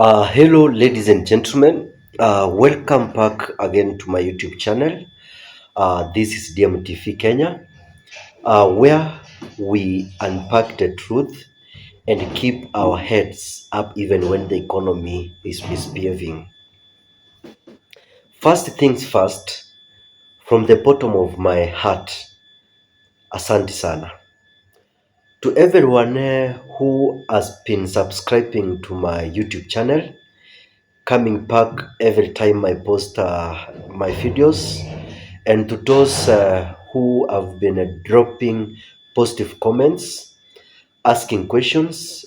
Hello, ladies and gentlemen. Welcome back again to my YouTube channel. This is DMtv Kenya, where we unpack the truth and keep our heads up even when the economy is misbehaving. First things first, from the bottom of my heart, asante sana. To everyone who has been subscribing to my YouTube channel, coming back every time I post my videos, and to those who have been dropping positive comments, asking questions,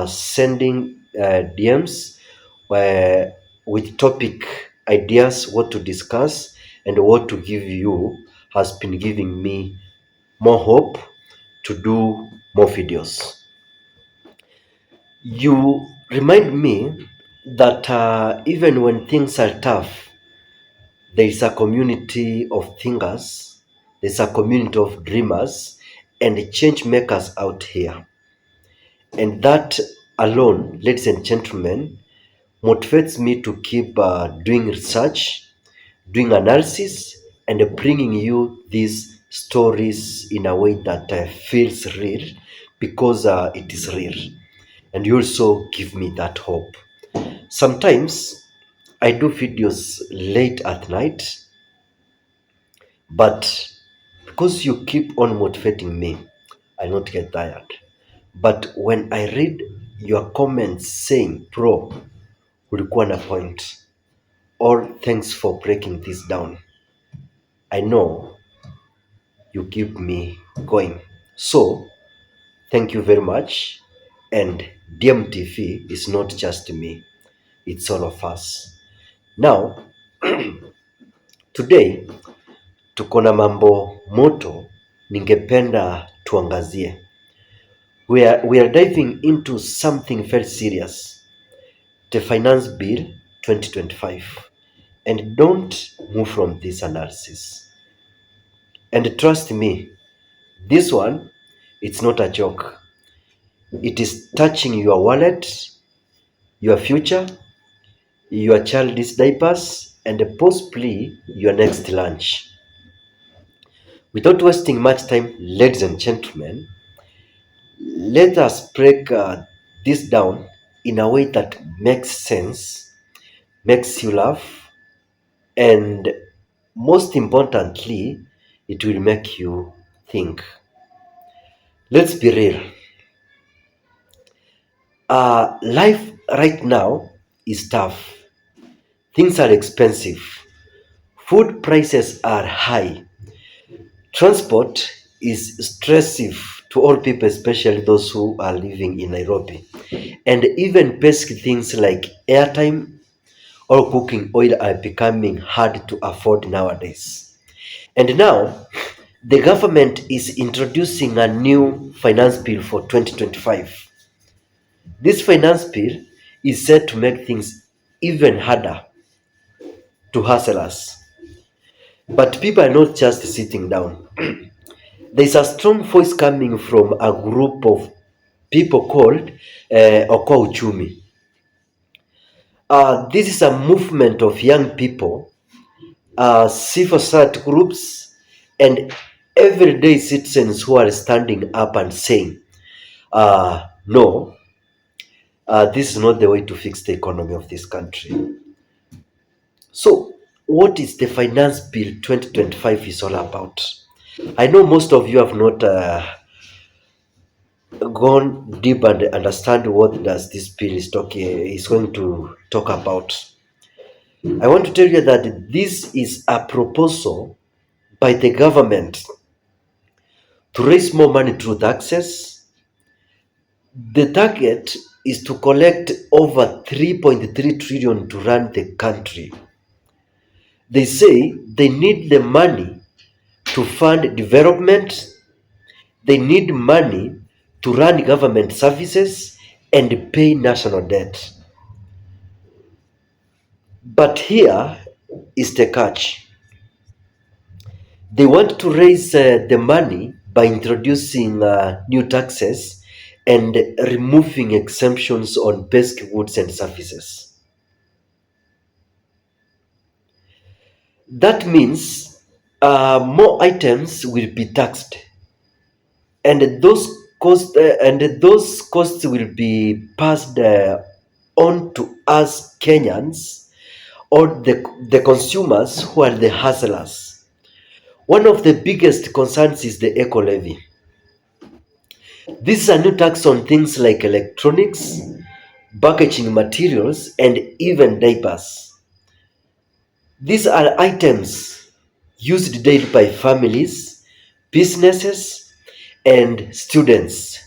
sending DMs with topic ideas, what to discuss, and what to give you, has been giving me more hope to do more videos. You remind me that even when things are tough, there is a community of thinkers, there's a community of dreamers and change makers out here. And that alone, ladies and gentlemen, motivates me to keep doing research, doing analysis, and bringing you these stories in a way that feels real because it is real. And you also give me that hope. Sometimes I do videos late at night, but because you keep on motivating me, I not get tired. But when I read your comments saying, Pro, ulikuwa na point, or thanks for breaking this down, I know you keep me going. So, thank you very much. And DMTV is not just me, it's all of us. Now, today tuko na mambo moto ningependa tuangazie. We are diving into something very serious, the Finance Bill 2025. And don't move from this analysis. And trust me, this one, it's not a joke. It is touching your wallet, your future, your child's diapers, and possibly your next lunch. Without wasting much time, ladies and gentlemen, let us break this down in a way that makes sense, makes you laugh, and most importantly, it will make you think. Let's be real. Life right now is tough. Things are expensive. Food prices are high. Transport is stressful to all people, especially those who are living in Nairobi. And even basic things like airtime or cooking oil are becoming hard to afford nowadays. And now, the government is introducing a new finance bill for 2025. This finance bill is set to make things even harder to hustle us. But people are not just sitting down. There's a strong voice coming from a group of people called Okoa Uchumi. This is a movement of young people, civil society groups, and everyday citizens who are standing up and saying, no, this is not the way to fix the economy of this country. So, what is the Finance Bill 2025 is all about? I know most of you have not gone deep and understand what does this bill is going to talk about. I want to tell you that this is a proposal by the government to raise more money through taxes. The target is to collect over 3.3 trillion to run the country. They say they need the money to fund development, they need money to run government services and pay national debt. But here is the catch. They want to raise the money by introducing new taxes and removing exemptions on basic goods and services. That means more items will be taxed, and those costs will be passed on to us Kenyans, or the consumers who are the hustlers. One of the biggest concerns is the Eco Levy. This is a new tax on things like electronics, packaging materials, and even diapers. These are items used daily by families, businesses, and students.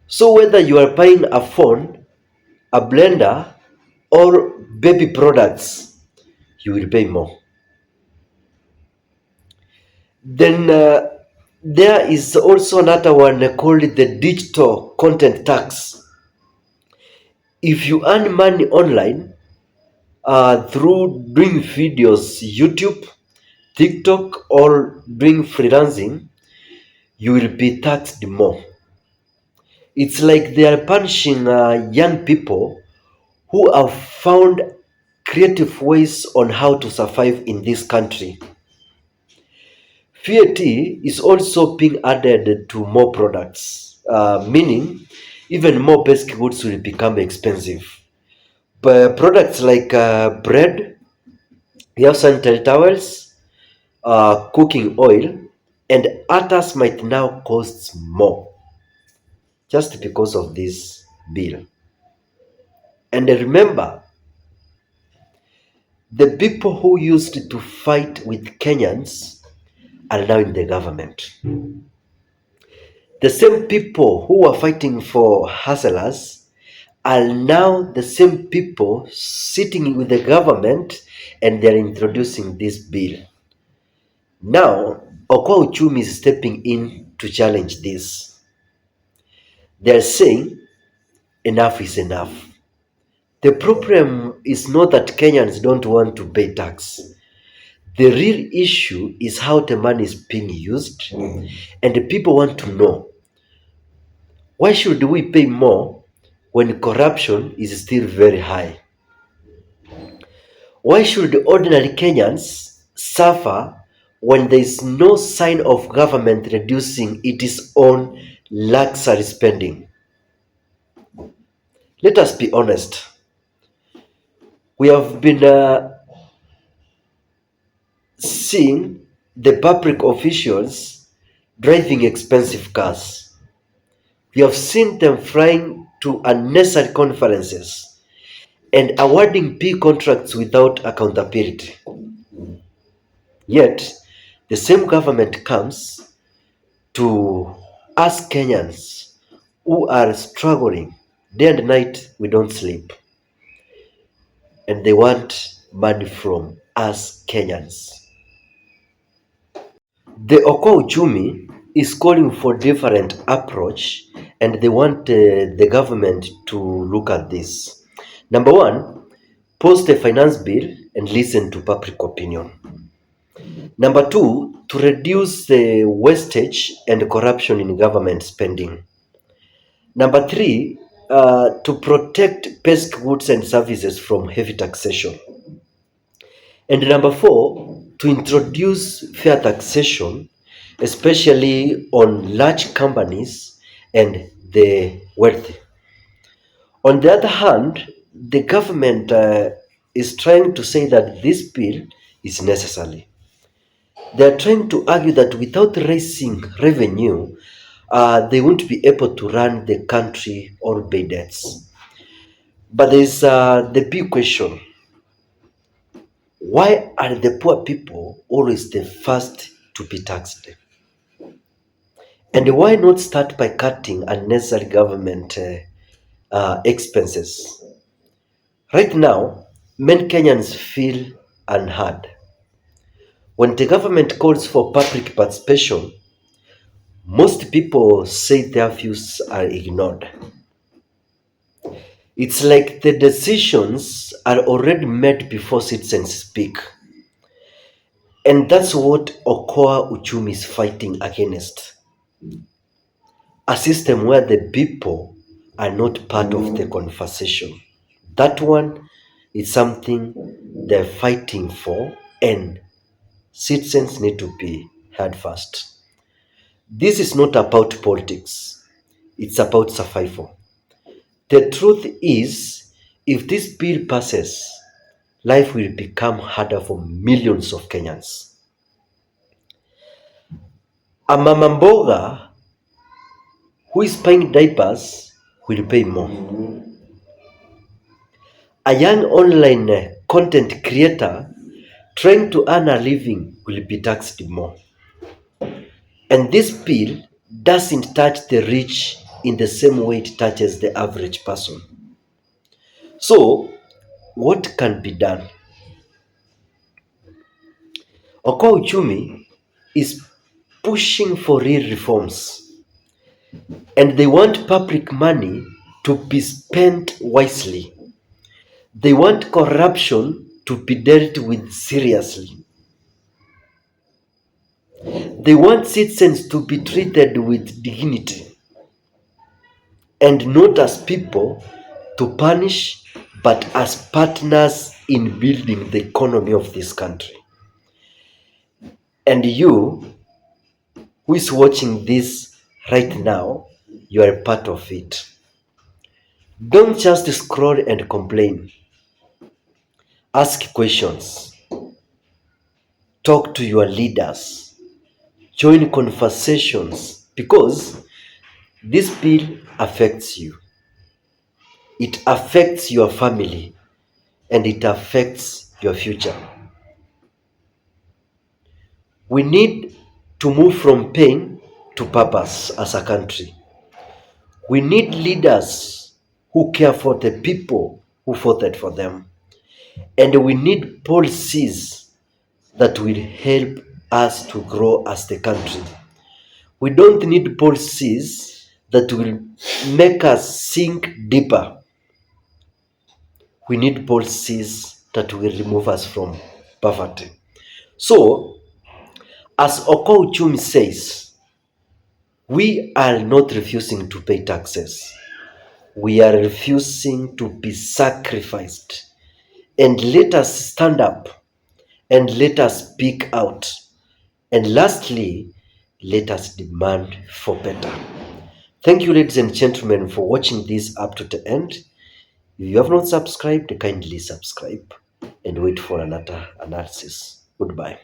So whether you are buying a phone, a blender, or baby products, you will pay more. Then there is also another one called the digital content tax. If you earn money online through doing videos, YouTube, TikTok, or doing freelancing, you will be taxed more. It's like they are punishing young people who have found creative ways on how to survive in this country. VAT is also being added to more products, meaning even more basic goods will become expensive. But products like bread, we have sanitary towels, cooking oil, and others might now cost more just because of this bill. And remember, the people who used to fight with Kenyans are now in the government. The same people who were fighting for hustlers are now the same people sitting with the government, and they're introducing this bill. Now, Okoa Uchumi is stepping in to challenge this. They're saying enough is enough. The problem is not that Kenyans don't want to pay tax. The real issue is how the money is being used, and the people want to know, why should we pay more when corruption is still very high? Why should ordinary Kenyans suffer when there is no sign of government reducing its own luxury spending? Let us be honest. We have been seeing the public officials driving expensive cars. We have seen them flying to unnecessary conferences and awarding big contracts without accountability. Yet, the same government comes to us Kenyans who are struggling day and night, we don't sleep, and they want money from us Kenyans. The Okoa Uchumi is calling for different approach, and they want the government to look at this. Number one, post a finance bill and listen to public opinion. Number two, to reduce the wastage and corruption in government spending. Number three, to protect basic goods and services from heavy taxation. And number four, to introduce fair taxation, especially on large companies and the wealthy. On the other hand, the government is trying to say that this bill is necessary. They are trying to argue that without raising revenue, they won't be able to run the country or pay debts. But there's the big question: why are the poor people always the first to be taxed? And why not start by cutting unnecessary government expenses? Right now, many Kenyans feel unheard. When the government calls for public participation, most people say their views are ignored. It's like the decisions are already made before citizens speak. And that's what Okoa Uchumi is fighting against. a system where the people are not part of the conversation. That one is something they're fighting for, and citizens need to be heard first. This is not about politics, it's about survival. The truth is, if this bill passes, life will become harder for millions of Kenyans. A mama mboga who is buying diapers will pay more. A young online content creator trying to earn a living will be taxed more. And this bill doesn't touch the rich in the same way it touches the average person. So, what can be done? Okoa Uchumi is pushing for real reforms, and they want public money to be spent wisely. They want corruption to be dealt with seriously. They want citizens to be treated with dignity and not as people to punish, but as partners in building the economy of this country. And you, who is watching this right now, you are a part of it. Don't just scroll and complain. Ask questions. Talk to your leaders. Join conversations because this bill affects you. It affects your family and it affects your future. We need to move from pain to purpose as a country. We need leaders who care for the people who voted for them. And we need policies that will help us to grow as the country. We don't need policies that will make us sink deeper. We need policies that will remove us from poverty. So, as Okoa Uchumi says, we are not refusing to pay taxes. We are refusing to be sacrificed. And let us stand up and let us speak out. And lastly, let us demand for better. Thank you, ladies and gentlemen, for watching this up to the end. If you have not subscribed, kindly subscribe and wait for another analysis. Goodbye.